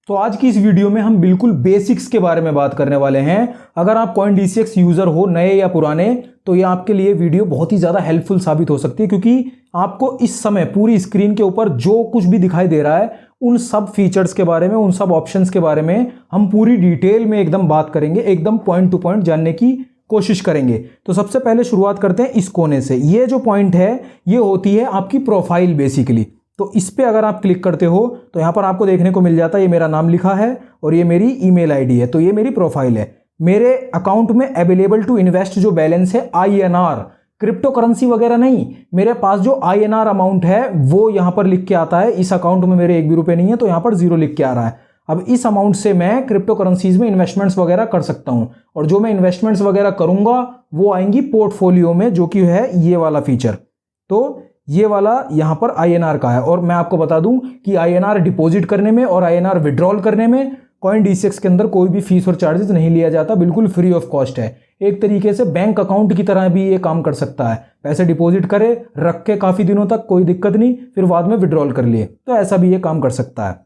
तो आज की इस वीडियो में हम बिल्कुल बेसिक्स के बारे में बात करने वाले हैं। अगर आप CoinDCX यूजर हो, नए या पुराने, तो ये आपके लिए वीडियो बहुत ही ज़्यादा हेल्पफुल साबित हो सकती है, क्योंकि आपको इस समय पूरी स्क्रीन के ऊपर जो कुछ भी दिखाई दे रहा है उन सब फीचर्स के बारे में, उन सब ऑप्शंस के बारे में हम पूरी डिटेल में एकदम बात करेंगे, एकदम पॉइंट टू पॉइंट जानने की कोशिश करेंगे। तो सबसे पहले शुरुआत करते हैं इस कोने से। ये जो पॉइंट है ये होती है आपकी प्रोफाइल बेसिकली। तो इस पे अगर आप क्लिक करते हो तो यहां पर आपको देखने को मिल जाता है ये मेरा नाम लिखा है और ये मेरी ईमेल आईडी है। तो ये मेरी प्रोफाइल है। मेरे अकाउंट में अवेलेबल टू इन्वेस्ट जो बैलेंस है INR, क्रिप्टो करेंसी वगैरह नहीं, मेरे पास जो INR अमाउंट है वो यहां पर लिख के आता है। इस अकाउंट में मेरे 1 भी रुपए नहीं है तो यहां पर 0 लिख के आ रहा है। अब इस अमाउंट से मैं क्रिप्टो करेंसीज में इन्वेस्टमेंट्स वगैरह कर सकता हूं, और जो मैं इन्वेस्टमेंट्स वगैरह करूंगा वो आएंगी पोर्टफोलियो में, जो कि है ये वाला फीचर। तो ये वाला यहां पर INR का है। और मैं आपको बता दूं कि INR डिपॉजिट करने में और INR विड्रॉल करने में CoinDCX के अंदर कोई भी फीस और चार्जेस नहीं लिया जाता, बिल्कुल फ्री ऑफ कॉस्ट है। एक तरीके से बैंक अकाउंट की तरह भी ये काम कर सकता है। पैसे डिपॉजिट करे, रख के काफी दिनों तक, कोई दिक्कत नहीं, फिर बाद में विड्रॉल कर लिए, तो ऐसा भी ये काम कर सकता है।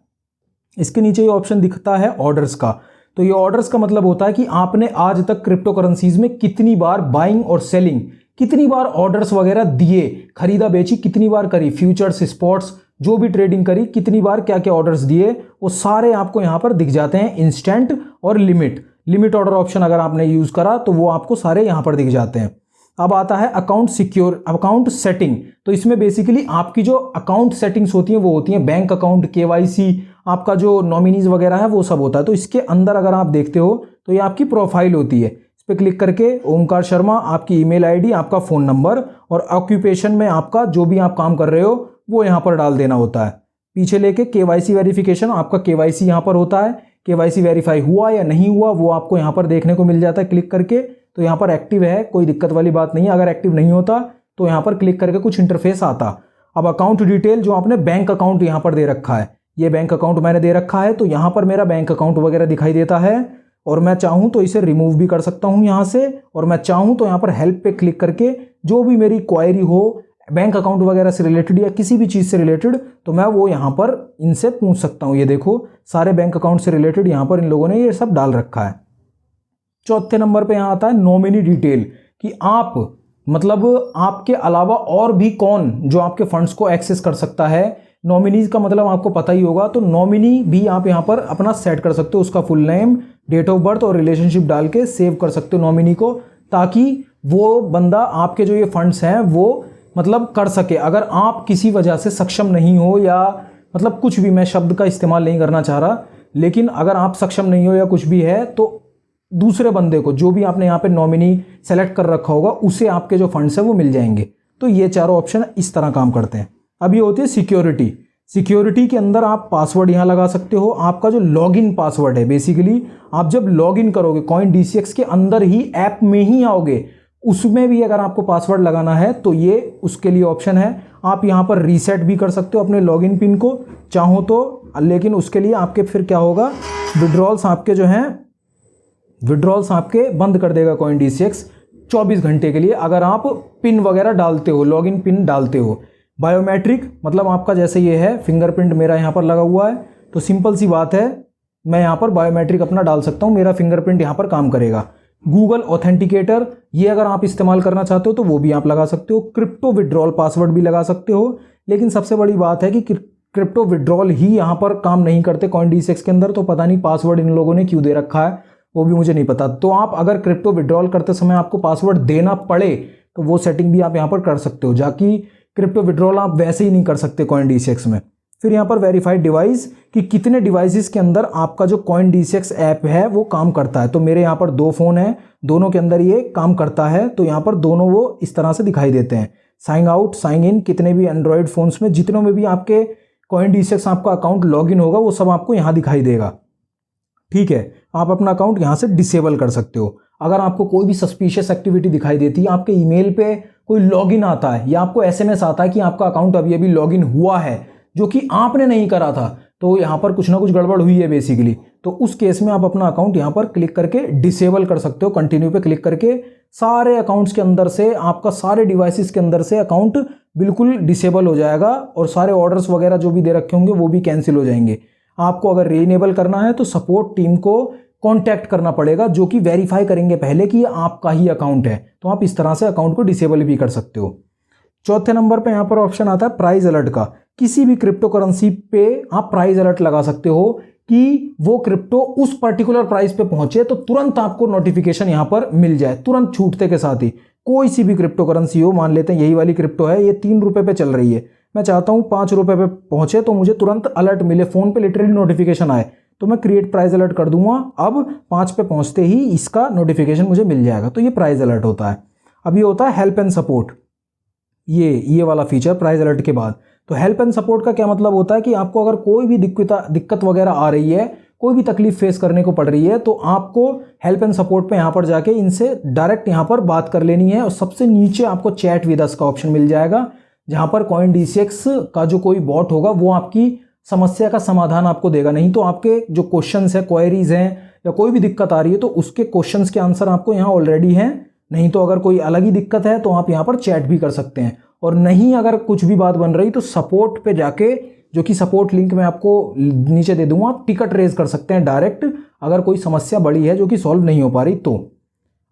इसके नीचे ये ऑप्शन दिखता है ऑर्डर्स का। तो ये ऑर्डर्स का मतलब होता है कि आपने आज तक क्रिप्टो करेंसीज में कितनी बार बाइंग और सेलिंग, कितनी बार ऑर्डर्स वगैरह दिए, खरीदा बेची कितनी बार करी, फ्यूचर्स, स्पॉट्स, जो भी ट्रेडिंग करी, कितनी बार क्या क्या ऑर्डर्स दिए, वो सारे आपको यहां पर दिख जाते हैं। इंस्टेंट और लिमिट ऑर्डर ऑप्शन अगर आपने यूज करा तो वो आपको सारे यहां पर दिख जाते हैं। अब आता है अकाउंट सेटिंग। तो इसमें बेसिकली आपकी जो अकाउंट सेटिंग्स होती हैं वो होती हैं बैंक अकाउंट, KYC, आपका जो नॉमिनीज वगैरह है वो सब होता है। तो इसके अंदर अगर आप देखते हो तो ये आपकी प्रोफाइल होती है। इस पर क्लिक करके ओमकार शर्मा, आपकी ईमेल आईडी, आपका फ़ोन नंबर और ऑक्यूपेशन में आपका जो भी आप काम कर रहे हो वो यहाँ पर डाल देना होता है। पीछे लेके KYC वेरिफिकेशन, आपका KYC यहाँ पर होता है। KYC वेरीफाई हुआ या नहीं हुआ वो आपको यहाँ पर देखने को मिल जाता है क्लिक करके। तो यहाँ पर एक्टिव है, कोई दिक्कत वाली बात नहीं है। अगर एक्टिव नहीं होता तो यहाँ पर क्लिक करके कुछ इंटरफेस आता। अब अकाउंट डिटेल, जो आपने बैंक अकाउंट यहाँ पर दे रखा है, ये बैंक अकाउंट मैंने दे रखा है, तो यहाँ पर मेरा बैंक अकाउंट वगैरह दिखाई देता है। और मैं चाहूँ तो इसे रिमूव भी कर सकता हूँ यहाँ से, और मैं चाहूँ तो यहाँ पर हेल्प पे क्लिक करके जो भी मेरी क्वायरी हो बैंक अकाउंट वगैरह से रिलेटेड या किसी भी चीज़ से रिलेटेड, तो मैं वो यहाँ पर इनसे पूछ सकता हूँ। ये देखो सारे बैंक अकाउंट से रिलेटेड यहाँ पर इन लोगों ने ये सब डाल रखा है। चौथे नंबर पे यहाँ आता है नॉमिनी डिटेल, कि आप मतलब आपके अलावा और भी कौन जो आपके फंड्स को एक्सेस कर सकता है। नॉमिनीज का मतलब आपको पता ही होगा, तो नॉमिनी भी आप यहाँ पर अपना सेट कर सकते हो, उसका full name, date of birth और रिलेशनशिप डाल के सेव कर सकते हो नॉमिनी को, ताकि वो बंदा आपके जो ये फंड्स हैं वो मतलब कर सके। अगर आप किसी वजह से सक्षम नहीं हो, या मतलब कुछ भी, मैं शब्द का इस्तेमाल नहीं करना चाह रहा, लेकिन अगर आप सक्षम नहीं हो या कुछ भी है, तो दूसरे बंदे को, जो भी आपने यहाँ पे नॉमिनी सेलेक्ट कर रखा होगा, उसे आपके जो फंड्स हैं वो मिल जाएंगे। तो ये चारों ऑप्शन इस तरह काम करते हैं। अब ये होती है सिक्योरिटी के अंदर आप पासवर्ड यहाँ लगा सकते हो। आपका जो लॉगिन पासवर्ड है, बेसिकली आप जब लॉगिन करोगे CoinDCX के अंदर ही, ऐप में ही आओगे, उसमें भी अगर आपको पासवर्ड लगाना है तो ये उसके लिए ऑप्शन है। आप यहाँ पर रीसेट भी कर सकते हो अपने लॉगिन पिन को चाहो तो, लेकिन उसके लिए आपके फिर क्या होगा, विड्रॉल्स आपके बंद कर देगा CoinDCX 24 घंटे के लिए, अगर आप पिन वगैरह डालते हो, लॉगिन पिन डालते हो। बायोमेट्रिक मतलब आपका जैसे ये है, फिंगरप्रिंट मेरा यहाँ पर लगा हुआ है, तो सिंपल सी बात है, मैं यहाँ पर बायोमेट्रिक अपना डाल सकता हूँ, मेरा फिंगरप्रिंट यहाँ पर काम करेगा। गूगल ऑथेंटिकेटर, ये अगर आप इस्तेमाल करना चाहते हो तो वो भी आप लगा सकते हो। क्रिप्टो विड्रॉल पासवर्ड भी लगा सकते हो, लेकिन सबसे बड़ी बात है कि क्रिप्टो विड्रॉल ही यहाँ पर काम नहीं करते CoinDCX के अंदर, तो पता नहीं पासवर्ड इन लोगों ने क्यों दे रखा है, वो भी मुझे नहीं पता। तो आप अगर क्रिप्टो विड्रॉल करते समय आपको पासवर्ड देना पड़े तो वो सेटिंग भी आप यहाँ पर कर सकते हो, जाकि क्रिप्टो विड्रॉल आप वैसे ही नहीं कर सकते CoinDCX में। फिर यहाँ पर वेरीफाइड डिवाइस, कि कितने डिवाइसेस के अंदर आपका जो CoinDCX ऐप है वो काम करता है। तो मेरे यहाँ पर 2 फ़ोन हैं, दोनों के अंदर ये काम करता है, तो यहाँ पर दोनों वो इस तरह से दिखाई देते हैं। साइन आउट, साइन इन, कितने भी एंड्रॉयड फ़ोन्स में, जितनों में भी आपके CoinDCX आपका अकाउंट लॉगिन होगा वो सब आपको यहाँ दिखाई देगा। ठीक है, आप अपना अकाउंट यहाँ से डिसेबल कर सकते हो। अगर आपको कोई भी सस्पिशियस एक्टिविटी दिखाई देती है, आपके ईमेल पे कोई लॉगिन आता है या आपको SMS आता है कि आपका अकाउंट अभी अभी लॉगिन हुआ है, जो कि आपने नहीं करा था, तो यहाँ पर कुछ ना कुछ गड़बड़ हुई है बेसिकली, तो उस केस में आप अपना अकाउंट यहाँ पर क्लिक करके डिसेबल कर सकते हो। कंटिन्यू पे क्लिक करके सारे अकाउंट्स के अंदर से, आपका सारे डिवाइसेस के अंदर से अकाउंट बिल्कुल डिसेबल हो जाएगा और सारे ऑर्डर्स वगैरह जो भी दे रखे होंगे वो भी कैंसिल हो जाएंगे। आपको अगर रीनेबल करना है तो सपोर्ट टीम को कांटेक्ट करना पड़ेगा, जो कि वेरीफाई करेंगे पहले कि ये आपका ही अकाउंट है। तो आप इस तरह से अकाउंट को डिसेबल भी कर सकते हो। चौथे नंबर पे यहाँ पर ऑप्शन आता है प्राइस अलर्ट का। किसी भी क्रिप्टो करेंसी पे आप प्राइस अलर्ट लगा सकते हो कि वो क्रिप्टो उस पर्टिकुलर प्राइस पे पहुंचे तो तुरंत आपको नोटिफिकेशन यहाँ पर मिल जाए, तुरंत छूटते के साथ ही। कोई सी भी क्रिप्टो करेंसी हो, मान लेते हैं यही वाली क्रिप्टो है, ये 3 रुपये पे चल रही है, मैं चाहता हूँ 5 रुपये पे पहुंचे तो मुझे तुरंत अलर्ट मिले, फोन पे लिटरली नोटिफिकेशन आए, तो मैं क्रिएट प्राइस अलर्ट कर दूंगा। अब 5 पे पहुंचते ही इसका नोटिफिकेशन मुझे मिल जाएगा, तो ये प्राइस अलर्ट होता है। अब ये होता है हेल्प एंड सपोर्ट, ये वाला फीचर प्राइस अलर्ट के बाद। तो हेल्प एंड सपोर्ट का क्या मतलब होता है कि आपको अगर कोई भी दिक्कत वगैरह आ रही है, कोई भी तकलीफ फेस करने को पड़ रही है, तो आपको हेल्प एंड सपोर्ट पे यहाँ पर जाके इनसे डायरेक्ट यहाँ पर बात कर लेनी है। और सबसे नीचे आपको चैट विद अस का ऑप्शन मिल जाएगा, जहाँ पर CoinDCX का जो कोई बॉट होगा वो आपकी समस्या का समाधान आपको देगा। नहीं तो आपके जो क्वेश्चंस है, क्वेरीज हैं, या कोई भी दिक्कत आ रही है तो उसके क्वेश्चंस के आंसर आपको यहाँ ऑलरेडी हैं। नहीं तो अगर कोई अलग ही दिक्कत है तो आप यहाँ पर चैट भी कर सकते हैं। और नहीं अगर कुछ भी बात बन रही तो सपोर्ट पे जाके, जो कि सपोर्ट लिंक मैं आपको नीचे दे दूंगा, आप टिकट रेज कर सकते हैं डायरेक्ट, अगर कोई समस्या बड़ी है जो कि सॉल्व नहीं हो पा रही तो।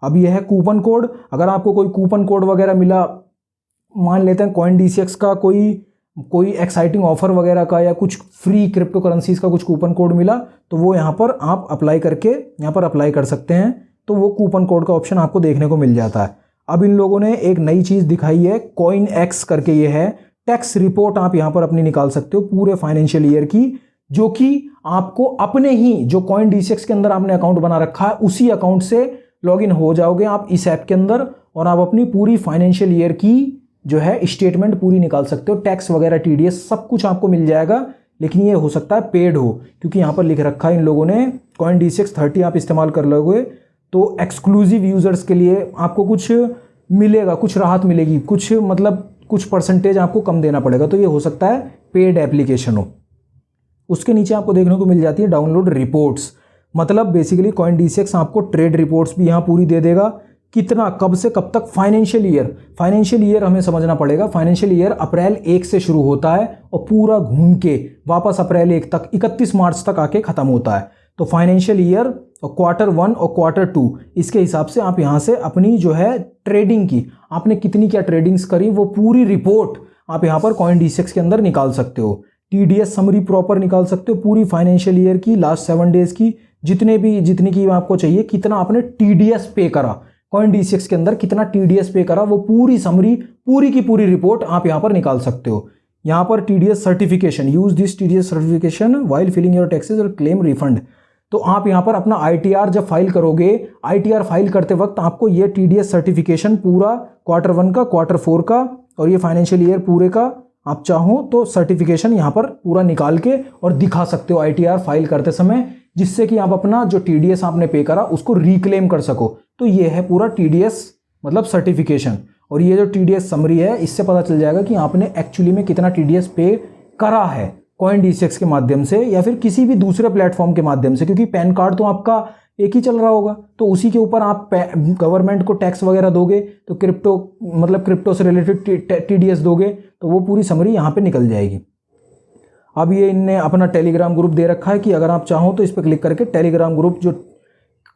अब यह है कूपन कोड। अगर आपको कोई कूपन कोड वगैरह मिला, मान लेते हैं CoinDCX का कोई एक्साइटिंग ऑफर वगैरह का या कुछ फ्री क्रिप्टो करेंसीज का कुछ कूपन कोड मिला, तो वो यहाँ पर आप अप्लाई करके यहाँ पर अप्लाई कर सकते हैं। तो वो कूपन कोड का ऑप्शन आपको देखने को मिल जाता है। अब इन लोगों ने एक नई चीज़ दिखाई है, CoinX करके ये है। टैक्स रिपोर्ट आप यहाँ पर अपनी निकाल सकते हो पूरे फाइनेंशियल ईयर की, जो कि आपको अपने ही जो CoinDCX के अंदर आपने अकाउंट बना रखा है उसी अकाउंट से लॉगिन हो जाओगे आप इस ऐप के अंदर, और आप अपनी पूरी फाइनेंशियल ईयर की जो है स्टेटमेंट पूरी निकाल सकते हो। टैक्स वगैरह TDS सब कुछ आपको मिल जाएगा, लेकिन ये हो सकता है पेड हो, क्योंकि यहाँ पर लिख रखा है इन लोगों ने CoinDCX 30 आप इस्तेमाल कर लोगे तो एक्सक्लूसिव यूजर्स के लिए आपको कुछ मिलेगा, कुछ राहत मिलेगी, कुछ मतलब कुछ परसेंटेज आपको कम देना पड़ेगा। तो ये हो सकता है पेड एप्लीकेशन हो। उसके नीचे आपको देखने को मिल जाती है डाउनलोड रिपोर्ट्स, मतलब बेसिकली CoinDCX आपको ट्रेड रिपोर्ट्स भी यहाँ पूरी दे देगा, कितना कब से कब तक। फाइनेंशियल ईयर हमें समझना पड़ेगा। फाइनेंशियल ईयर अप्रैल 1 से शुरू होता है और पूरा घूम के वापस अप्रैल 1 तक 31 मार्च तक आके खत्म होता है। तो फाइनेंशियल ईयर और Q1 और Q2 इसके हिसाब से आप यहाँ से अपनी जो है ट्रेडिंग की, आपने कितनी क्या ट्रेडिंग्स करी, वो पूरी रिपोर्ट आप यहाँ पर CoinDCX के अंदर निकाल सकते हो। TDS समरी प्रॉपर निकाल सकते हो पूरी फाइनेंशियल ईयर की, लास्ट 7 डेज की, जितनी की आपको चाहिए, कितना आपने TDS पे करा CoinDCX के अंदर, कितना TDS पे करा, वो पूरी समरी, पूरी की पूरी रिपोर्ट आप यहाँ पर निकाल सकते हो। यहाँ पर TDS certification, use this TDS certification while filling your taxes और क्लेम रिफंड। तो आप यहाँ पर अपना ITR जब फाइल करोगे, ITR फाइल करते वक्त आपको ये TDS सर्टिफिकेशन पूरा Q1 का, Q4 का और ये फाइनेंशियल ईयर पूरे का आप चाहो तो सर्टिफिकेशन यहाँ पर पूरा निकाल के और दिखा सकते हो ITR फाइल करते समय, जिससे कि आप अपना जो TDS आपने पे करा उसको रिक्लेम कर सको। तो ये है पूरा TDS मतलब सर्टिफिकेशन। और ये जो TDS समरी है, इससे पता चल जाएगा कि आपने एक्चुअली में कितना TDS पे करा है CoinDCX के माध्यम से या फिर किसी भी दूसरे प्लेटफॉर्म के माध्यम से, क्योंकि पैन कार्ड तो आपका एक ही चल रहा होगा, तो उसी के ऊपर आप गवर्नमेंट को टैक्स वगैरह दोगे, तो क्रिप्टो से रिलेटेड TDS दोगे, तो वो पूरी समरी यहाँ पे निकल जाएगी। अब ये इनने अपना टेलीग्राम ग्रुप दे रखा है कि अगर आप चाहो तो इस पर क्लिक करके टेलीग्राम ग्रुप जो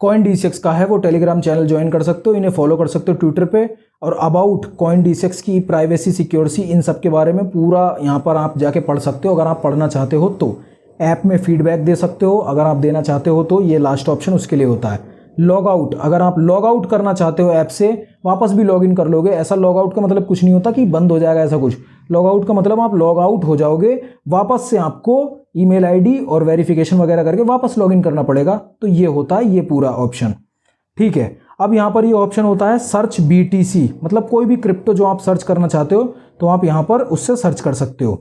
CoinDCX का है वो टेलीग्राम चैनल ज्वाइन कर सकते हो, इन्हें फॉलो कर सकते हो ट्विटर पे। और अबाउट CoinDCX की प्राइवेसी, सिक्योरिटी, इन सब के बारे में पूरा यहाँ पर आप जाके पढ़ सकते हो। अगर आप पढ़ना चाहते हो तो ऐप में फीडबैक दे सकते हो, अगर आप देना चाहते हो तो ये लास्ट ऑप्शन उसके लिए होता है। लॉग आउट, अगर आप लॉग आउट करना चाहते हो ऐप से, वापस भी लॉग इन कर लोगे। ऐसा लॉग आउट का मतलब कुछ नहीं होता कि बंद हो जाएगा, ऐसा कुछ। लॉग आउट का मतलब आप लॉग आउट हो जाओगे, वापस से आपको ईमेल आईडी और वेरिफिकेशन वगैरह करके वापस लॉग इन करना पड़ेगा। तो ये होता है ये पूरा ऑप्शन, ठीक है। अब यहाँ पर ये ऑप्शन होता है सर्च BTC, मतलब कोई भी क्रिप्टो जो आप सर्च करना चाहते हो तो आप यहाँ पर उससे सर्च कर सकते हो,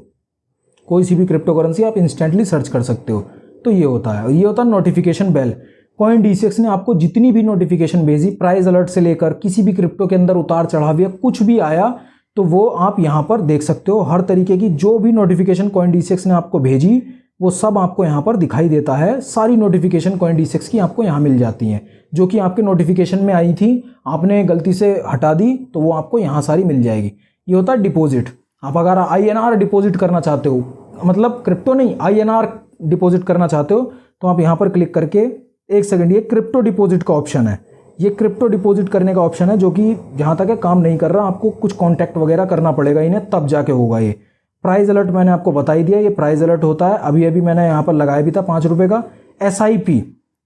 कोई सी भी क्रिप्टो करेंसी आप इंस्टेंटली सर्च कर सकते हो। तो ये होता है। और ये होता है नोटिफिकेशन बेल। CoinDCX ने आपको जितनी भी नोटिफिकेशन भेजी, प्राइस अलर्ट से लेकर किसी भी क्रिप्टो के अंदर उतार चढ़ाव या कुछ भी आया, तो वो आप यहाँ पर देख सकते हो। हर तरीके की जो भी नोटिफिकेशन CoinDCX ने आपको भेजी वो सब आपको यहाँ पर दिखाई देता है। सारी नोटिफिकेशन CoinDCX की आपको यहाँ मिल जाती हैं, जो कि आपके नोटिफिकेशन में आई थी, आपने गलती से हटा दी तो वो आपको यहाँ सारी मिल जाएगी। ये होता है डिपॉजिट। आप अगर INR डिपॉजिट करना चाहते हो, मतलब क्रिप्टो नहीं, INR डिपॉजिट करना चाहते हो तो आप यहाँ पर क्लिक करके, एक सेकंड, ये क्रिप्टो डिपॉजिट का ऑप्शन है, ये क्रिप्टो डिपॉजिट करने का ऑप्शन है जो कि जहाँ तक है काम नहीं कर रहा, आपको कुछ कॉन्टैक्ट वगैरह करना पड़ेगा इन्हें, तब जाके होगा ये। प्राइस अलर्ट मैंने आपको बता ही दिया, ये प्राइस अलर्ट होता है, अभी अभी मैंने यहाँ पर लगाया भी था 5 रुपये का। SIP,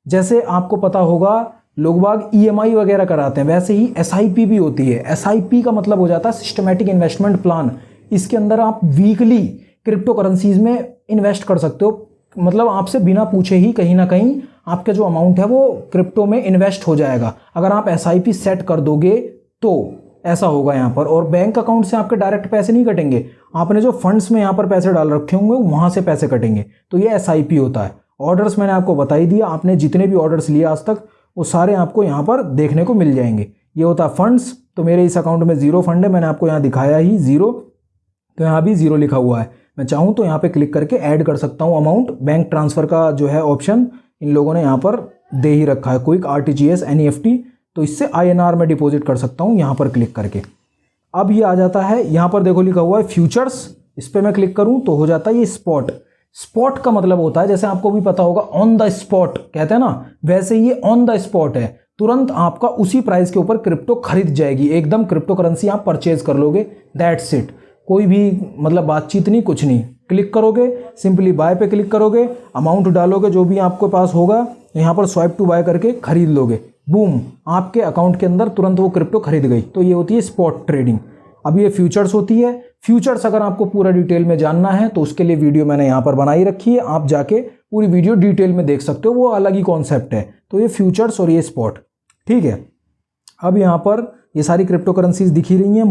जैसे आपको पता होगा लोग बाग EMI वगैरह कराते हैं, वैसे ही SIP भी होती है। SIP का मतलब हो जाता है सिस्टमेटिक इन्वेस्टमेंट प्लान। इसके अंदर आप वीकली क्रिप्टो करेंसीज में इन्वेस्ट कर सकते हो, मतलब आपसे बिना पूछे ही कहीं ना कहीं आपका जो अमाउंट है वो क्रिप्टो में इन्वेस्ट हो जाएगा अगर आप SIP सेट कर दोगे तो। ऐसा होगा यहाँ पर, और बैंक अकाउंट से आपके डायरेक्ट पैसे नहीं कटेंगे, आपने जो फंड्स में यहाँ पर पैसे डाल रखे होंगे वहाँ से पैसे कटेंगे, तो ये SIP होता है। ऑर्डर्स मैंने आपको बता ही दिया, आपने जितने भी ऑर्डर्स लिए आज तक वो सारे आपको यहाँ पर देखने को मिल जाएंगे। ये होता है फंड्स, तो मेरे इस अकाउंट में 0 फंड है, मैंने आपको यहाँ दिखाया ही 0, तो यहाँ भी 0 लिखा हुआ है। मैं चाहूँ तो यहाँ पे क्लिक करके ऐड कर सकता हूँ अमाउंट। बैंक ट्रांसफ़र का जो है ऑप्शन इन लोगों ने यहाँ पर दे ही रखा है, क्विक RTGS NEFT, तो इससे INR में डिपॉजिट कर सकता हूँ यहाँ पर क्लिक करके। अब ये आ जाता है, यहाँ पर देखो लिखा हुआ है फ्यूचर्स, इस पर मैं क्लिक करूँ तो हो जाता है ये स्पॉट। स्पॉट का मतलब होता है, जैसे आपको भी पता होगा ऑन द स्पॉट कहते हैं ना, वैसे ये ऑन द स्पॉट है, तुरंत आपका उसी प्राइस के ऊपर क्रिप्टो खरीद जाएगी, एकदम क्रिप्टो करेंसी आप परचेज कर लोगे, दैट्स इट। कोई भी मतलब बातचीत नहीं, कुछ नहीं, क्लिक करोगे, सिंपली बाय पे क्लिक करोगे, अमाउंट डालोगे जो भी आपके पास होगा, यहाँ पर स्वाइप टू बाय करके खरीद लोगे, बूम, आपके अकाउंट के अंदर तुरंत वो क्रिप्टो खरीद गई। तो ये होती है स्पॉट ट्रेडिंग। अब ये फ्यूचर्स होती है। फ्यूचर्स अगर आपको पूरा डिटेल में जानना है तो उसके लिए वीडियो मैंने यहाँ पर बनाई रखी है, आप जाके पूरी वीडियो डिटेल में देख सकते हो, वो अलग ही कॉन्सेप्ट है। तो ये फ्यूचर्स और ये स्पॉट, ठीक है। अब यहाँ पर ये सारी क्रिप्टो करेंसीज दिखी रही हैं।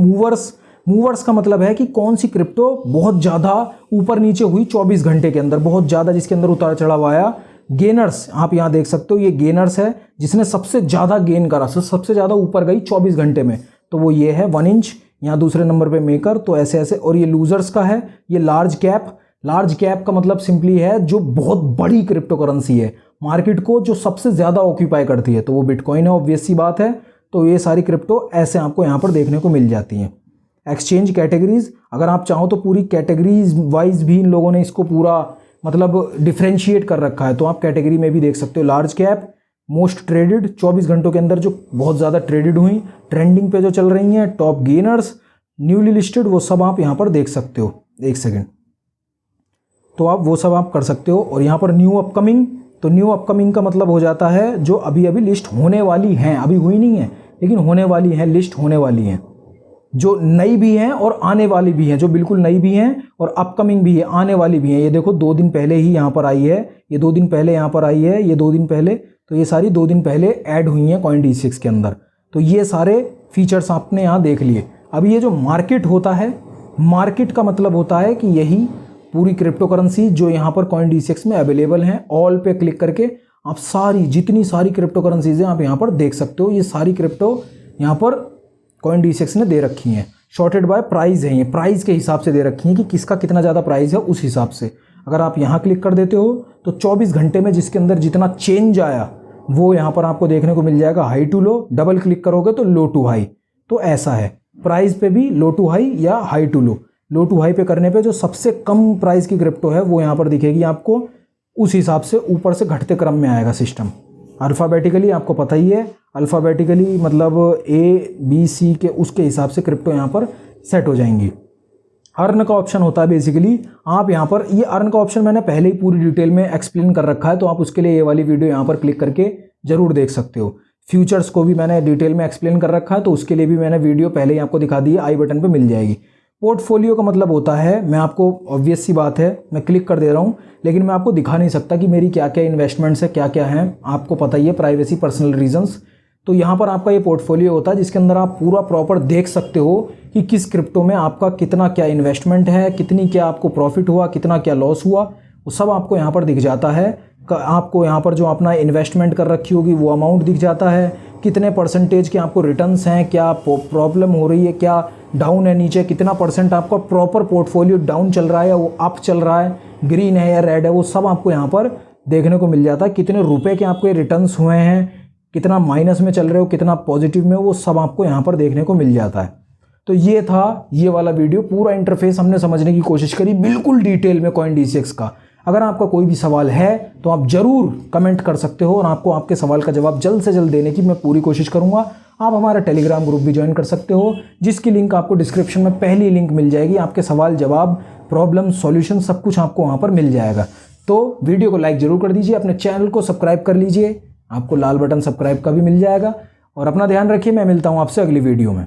मूवर्स का मतलब है कि कौन सी क्रिप्टो बहुत ज़्यादा ऊपर नीचे हुई 24 घंटे के अंदर, बहुत ज़्यादा जिसके अंदर उतार चढ़ाव आया। गेनर्स आप यहाँ देख सकते हो, ये गेनर्स है जिसने सबसे ज़्यादा गेन करा, सबसे ज़्यादा ऊपर गई 24 घंटे में, तो वो ये है 1 इंच, यहाँ दूसरे नंबर पे मेकर, तो ऐसे ऐसे। और ये लूजर्स का है, ये लार्ज कैप का मतलब सिंपली है जो बहुत बड़ी क्रिप्टो करेंसी है, मार्केट को जो सबसे ज़्यादा ऑक्यूपाई करती है, तो वो बिटकॉइन है, ऑब्वियस सी बात है। तो ये सारी क्रिप्टो ऐसे आपको यहाँ पर देखने को मिल जाती हैं। एक्सचेंज कैटेगरीज, अगर आप चाहो तो पूरी कैटेगरीज वाइज भी इन लोगों ने इसको पूरा मतलब डिफ्रेंशिएट कर रखा है, तो आप कैटेगरी में भी देख सकते हो। लार्ज कैप, मोस्ट ट्रेडेड, 24 घंटों के अंदर जो बहुत ज़्यादा ट्रेडेड हुई, ट्रेंडिंग पे जो चल रही हैं, टॉप गेनर्स, न्यूली लिस्टेड, वो सब आप यहाँ पर देख सकते हो। एक सेकेंड, तो आप वो सब आप कर सकते हो। और यहाँ पर न्यू अपकमिंग, तो न्यू अपकमिंग का मतलब हो जाता है जो अभी अभी लिस्ट होने वाली हैं, अभी हुई नहीं है लेकिन होने वाली हैं, लिस्ट होने वाली हैं, जो नई भी हैं और आने वाली भी हैं, जो बिल्कुल नई भी हैं और अपकमिंग भी है, आने वाली भी हैं। ये देखो 2 दिन पहले ही यहाँ पर आई है, ये 2 दिन पहले यहाँ पर आई है, ये 2 दिन पहले, तो ये सारी 2 दिन पहले ऐड हुई हैं CoinDCX के अंदर। तो ये सारे फीचर्स आपने यहाँ देख लिए। अब ये जो मार्केट होता है, मार्केट का मतलब होता है कि यही पूरी क्रिप्टो करेंसी जो यहाँ पर CoinDCX में अवेलेबल हैं, ऑल पे क्लिक करके आप सारी जितनी सारी क्रिप्टो करेंसीज हैं आप यहाँ पर देख सकते हो। ये सारी क्रिप्टो यहाँ पर CoinDCX ने दे रखी हैं, शॉर्टेड बाय प्राइस है, ये प्राइस के हिसाब से दे रखी हैं कि किसका कितना ज़्यादा प्राइस है, उस हिसाब से। अगर आप यहाँ क्लिक कर देते हो तो 24 घंटे में जिसके अंदर जितना चेंज आया वो यहाँ पर आपको देखने को मिल जाएगा। High to low, double click करोगे तो लो टू हाई, तो ऐसा है। प्राइस पे भी लो टू हाई या high to low, low to high पे करने पे जो सबसे कम प्राइस की क्रिप्टो है वो यहाँ पर दिखेगी आपको, उस हिसाब से ऊपर से घटते क्रम में आएगा सिस्टम। अल्फ़ाबेटिकली आपको पता ही है, अल्फ़ाबेटिकली मतलब A-B-C के उसके हिसाब से क्रिप्टो यहाँ पर सेट हो जाएंगी। अर्न का ऑप्शन होता है बेसिकली, आप यहाँ पर ये अर्न का ऑप्शन मैंने पहले ही पूरी डिटेल में एक्सप्लेन कर रखा है, तो आप उसके लिए ये वाली वीडियो यहाँ पर क्लिक करके ज़रूर देख सकते हो। फ्यूचर्स को भी मैंने डिटेल में एक्सप्लेन कर रखा है, तो उसके लिए भी मैंने वीडियो पहले ही आपको दिखा दी है, आई बटन पर मिल जाएगी। पोर्टफोलियो का मतलब होता है, मैं आपको ऑब्वियस सी बात है मैं क्लिक कर दे रहा हूँ, लेकिन मैं आपको दिखा नहीं सकता कि मेरी क्या क्या इन्वेस्टमेंट्स है, क्या क्या हैं, आपको पता ही है, प्राइवेसी, पर्सनल रीजंस। तो यहाँ पर आपका ये पोर्टफोलियो होता है जिसके अंदर आप पूरा प्रॉपर देख सकते हो कि किस क्रिप्टो में आपका कितना क्या इन्वेस्टमेंट है, कितनी क्या आपको प्रॉफिट हुआ, कितना क्या लॉस हुआ, वो सब आपको यहाँ पर दिख जाता है। आपको यहाँ पर जो अपना इन्वेस्टमेंट कर रखी होगी वो अमाउंट दिख जाता है, कितने परसेंटेज के आपको रिटर्न्स हैं, क्या प्रॉब्लम हो रही है, क्या डाउन है नीचे, कितना परसेंट आपका प्रॉपर पोर्टफोलियो डाउन चल रहा है या वो अप चल रहा है, ग्रीन है या रेड है, वो सब आपको यहाँ पर देखने को मिल जाता है। कितने रुपए के आपके रिटर्न्स हुए हैं, कितना माइनस में चल रहे हो, कितना पॉजिटिव में, वो सब आपको यहाँ पर देखने को मिल जाता है। तो ये था ये वाला वीडियो, पूरा इंटरफेस हमने समझने की कोशिश करी बिल्कुल डिटेल में CoinDCX का। अगर आपका कोई भी सवाल है तो आप ज़रूर कमेंट कर सकते हो और आपको आपके सवाल का जवाब जल्द से जल्द देने की मैं पूरी कोशिश करूँगा। आप हमारा टेलीग्राम ग्रुप भी ज्वाइन कर सकते हो, जिसकी लिंक आपको डिस्क्रिप्शन में पहली लिंक मिल जाएगी। आपके सवाल जवाब, प्रॉब्लम, सॉल्यूशन सब कुछ आपको वहाँ पर मिल जाएगा। तो वीडियो को लाइक ज़रूर कर दीजिए, अपने चैनल को सब्सक्राइब कर लीजिए, आपको लाल बटन सब्सक्राइब का भी मिल जाएगा। और अपना ध्यान रखिए, मैं मिलता हूँ आपसे अगली वीडियो में।